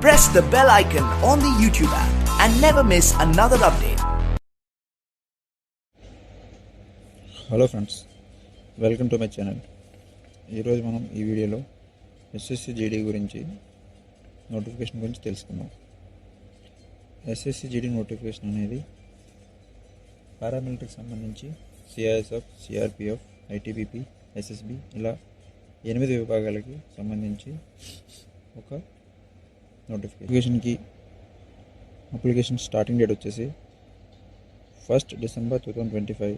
press the bell icon on the YouTube app and never miss another update. Hello friends, welcome to my channel. ఈరోజు మనం ఈ వీడియోలో SSC GD గురించి notification గురించి తెలుసుకుందాం. SSC GD notification అనేది పారామిలిటరీకి సంబంధించి సిఐఎస్ఎఫ్, సిఆర్పిఎఫ్, ఐటీబీపీ, ఎస్ఎస్బి ఇలా 8 విభాగాలకి సంబంధించి ఒక నోటిఫికేషన్కి అప్లికేషన్ స్టార్టింగ్ డేట్ వచ్చేసి 1st December 2025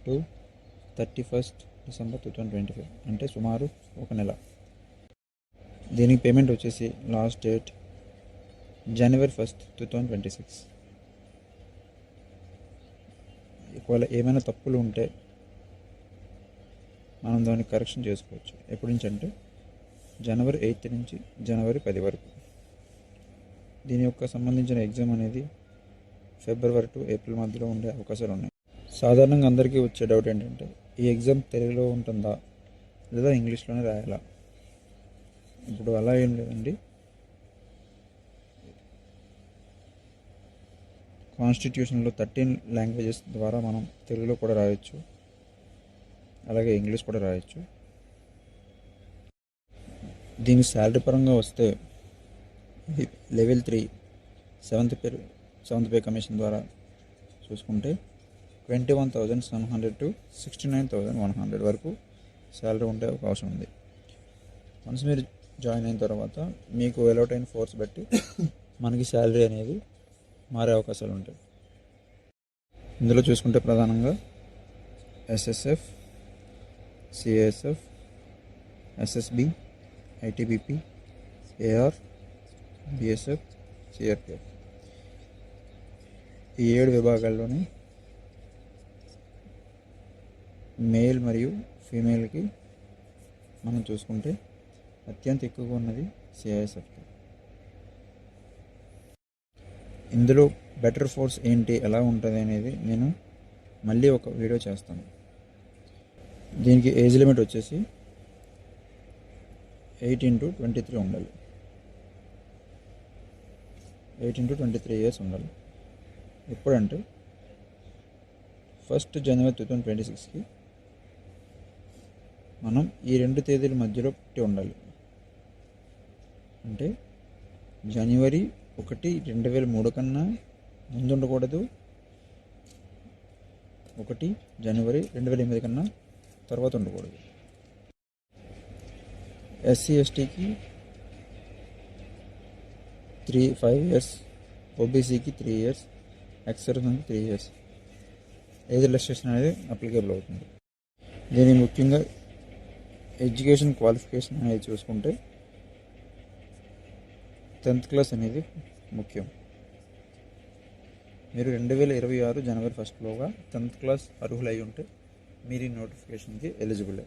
to 31st December 2025, అంటే సుమారు ఒక నెల. దీనికి పేమెంట్ వచ్చేసి లాస్ట్ డేట్ January 1st, 2026. ఒకవేళ ఏమైనా తప్పులు ఉంటే మనం దాన్ని కరెక్షన్ చేసుకోవచ్చు. ఎప్పటి నుంచి అంటే January 8th నుంచి January 10 వరకు. దీని యొక్క సంబంధించిన ఎగ్జామ్ అనేది February to April మధ్యలో ఉండే అవకాశాలు ఉన్నాయి. సాధారణంగా అందరికీ వచ్చే డౌట్ ఏంటంటే ఈ ఎగ్జామ్ తెలుగులో ఉంటుందా లేదా ఇంగ్లీష్లోనే రాయాలా? ఇప్పుడు అలా ఏం లేదండి. కాన్స్టిట్యూషన్లో 13 లాంగ్వేజెస్ ద్వారా మనం తెలుగులో కూడా రాయొచ్చు, అలాగే ఇంగ్లీష్ కూడా రాయొచ్చు. దీని శాలరీ పరంగా వస్తే లెవెల్ 3 సెవెంత్ పే కమిషన్ ద్వారా చూసుకుంటే 21,700 to 69,100 వరకు శాలరీ ఉండే అవకాశం ఉంది. వన్స్ మీరు జాయిన్ అయిన తర్వాత మీకు అలౌట్ అయిన ఫోర్స్ బట్టి మనకి శాలరీ అనేది మారే అవకాశాలు ఉంటాయి. ఇందులో చూసుకుంటే ప్రధానంగా SSF, CASF, SSB, ITBP, AR, BSF, CRPF ఈ 7 విభాగాల్లోని మేల్ మరియు ఫీమేల్కి మనం చూసుకుంటే అత్యంత ఎక్కువగా ఉన్నది సిఐఎస్ఎఫ్. ఇందులో బెటర్ ఫోర్స్ ఏంటి, ఎలా ఉంటుంది అనేది నేను మళ్ళీ ఒక వీడియో చేస్తాను. దీనికి ఏజ్ లిమిట్ వచ్చేసి 18 to 23 ఉండాలి. 18 to 23 years ఉండాలి. ఎప్పుడంటే 1st January 2026కి మనం ఈ 2 తేదీల మధ్యలో పుట్టి ఉండాలి. అంటే January 1, 2003 కన్నా ముందు ఉండకూడదు, 1 January 2008 కన్నా తర్వాత ఉండకూడదు. ఎస్సీ ఎస్టీకి 5 years, ఓబీసీకి 3 years, ఎక్స్-సర్వీస్మెన్కి 3 years ఏజ్ రిలాక్సేషన్ అనేది అప్లికేబుల్ అవుతుంది. దీని ముఖ్యంగా ఎడ్యుకేషన్ క్వాలిఫికేషన్ అనేది చూసుకుంటే 10th క్లాస్ అనేది ముఖ్యం. మీరు 2026 January 1 10th క్లాస్ అర్హులై ఉంటే మీరు ఈ నోటిఫికేషన్కి ఎలిజిబుల్.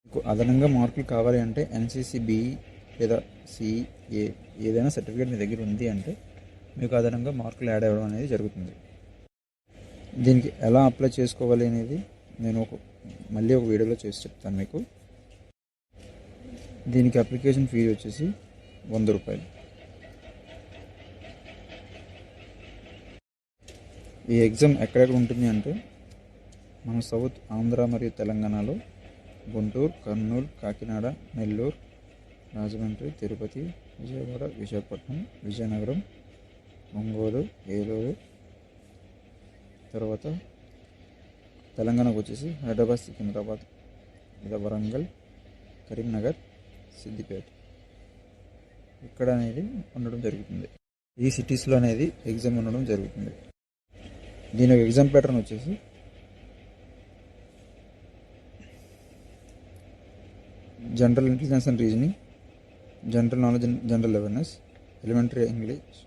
మీకు అదనంగా మార్కులు కావాలి అంటే ఎన్సీసీ బి లేదా సిఏ ఏదైనా సర్టిఫికేట్ మీ దగ్గర ఉంది అంటే మీకు అదనంగా మార్కులు యాడ్ అవ్వడం అనేది జరుగుతుంది. దీనికి ఎలా అప్లై చేసుకోవాలి అనేది నేను మళ్ళీ ఒక వీడియోలో చేసి చెప్తాను మీకు. దీనికి అప్లికేషన్ ఫీజు వచ్చేసి 100 రూపాయలు. ఈ ఎగ్జామ్ ఎక్కడెక్కడ ఉంటుంది అంటే మన సౌత్ ఆంధ్ర మరియు తెలంగాణలో గుంటూరు, కర్నూలు, కాకినాడ, నెల్లూరు, రాజమండ్రి, తిరుపతి, విజయవాడ, విశాఖపట్నం, విజయనగరం, ఒంగోలు, ఏలూరు, తర్వాత తెలంగాణకు వచ్చేసి హైదరాబాద్, సికింద్రాబాద్, లేదా వరంగల్, కరీంనగర్, సిద్దిపేట ఇక్కడ అనేది ఉండడం జరుగుతుంది. ఈ సిటీస్లో అనేది ఎగ్జామ్ ఉండడం జరుగుతుంది. దీని యొక్క ఎగ్జామ్ ప్యాటర్న్ వచ్చేసి general intelligence and reasoning, general knowledge and general awareness, elementary English,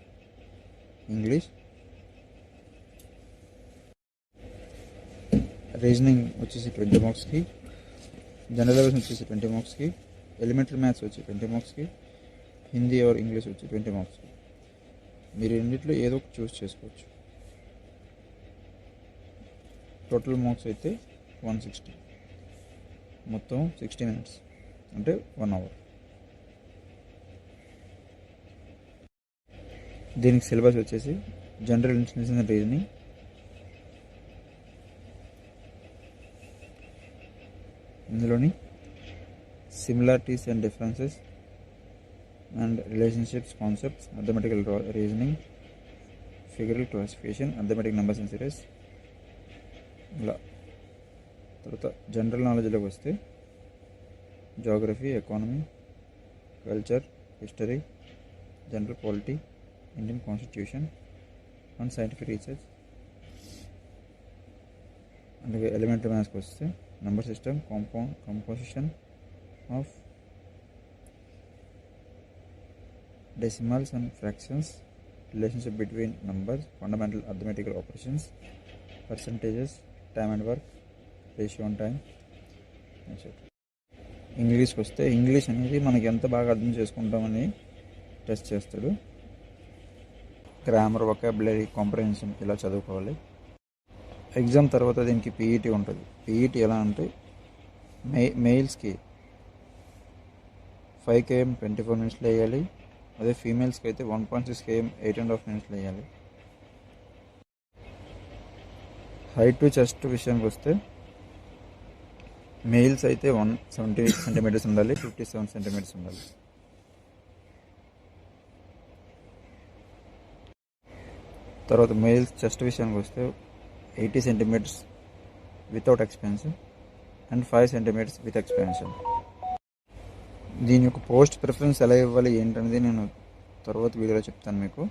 reasoning వచ్చేసి 20 మార్క్స్కి, జనరల్ అవేర్నెస్ వచ్చేసి 20 మార్క్స్కి, ఎలిమెంటరీ మ్యాథ్స్ వచ్చి 20 మార్క్స్కి, హిందీ ఆర్ ఇంగ్లీష్ వచ్చి 20 మార్క్స్కి. మీరు రెండిట్లో ఏదో ఒకటి చూస్ చేసుకోవచ్చు. టోటల్ మార్క్స్ అయితే 160, మొత్తం 60 minutes అంటే 1 hour. దీనికి సిలబస్ వచ్చేసి జనరల్ ఇంటెలిజెన్స్ అండ్ రీజనింగ్, ఇందులోని similarities and differences and relationships concepts, arithmetical reasoning, figural classification, arithmetic numbers and series ఇలా. తర్వాత జనరల్ నాలెడ్జ్లోకి వస్తే geography, economy, culture, history, general polity, Indian constitution and scientific research. అలాగే elementary మ్యాథ్స్కి వస్తే number system, composition of decimals and fractions, relationship between numbers, fundamental arithmetical operations, percentages, time and work, ratio and time. ఇంగ్లీష్కి వస్తే English అనేది మనకి ఎంత బాగా అర్థం చేసుకుంటామని టెస్ట్ చేస్తాడు. గ్రామర్, వొకాబులరీ, కాంప్రహెన్షన్ ఇలా చదువుకోవాలి. ఎగ్జామ్ తర్వాత దీనికి పీఈటీ ఉంటుంది. పీఈటీ ఎలా అంటే మెయిల్స్కి 5 km 24 minutesలో వేయాలి. అదే ఫీమేల్స్కి అయితే 1.6 km 8.5 minutesలో వేయాలి. హైట్ టు చెస్ట్ విషయానికి వస్తే మెయిల్స్ అయితే 170 centimeters ఉండాలి, 57 centimeters ఉండాలి. తర్వాత మెయిల్స్ చెస్ట్ విషయానికి వస్తే 80 centimeters without expansion and 5 centimeters with expansion. దీని యొక్క పోస్ట్ ప్రిఫరెన్స్ ఎలా ఇవ్వాలి ఏంటనేది నేను తర్వాత వీడియోలో చెప్తాను మీకు.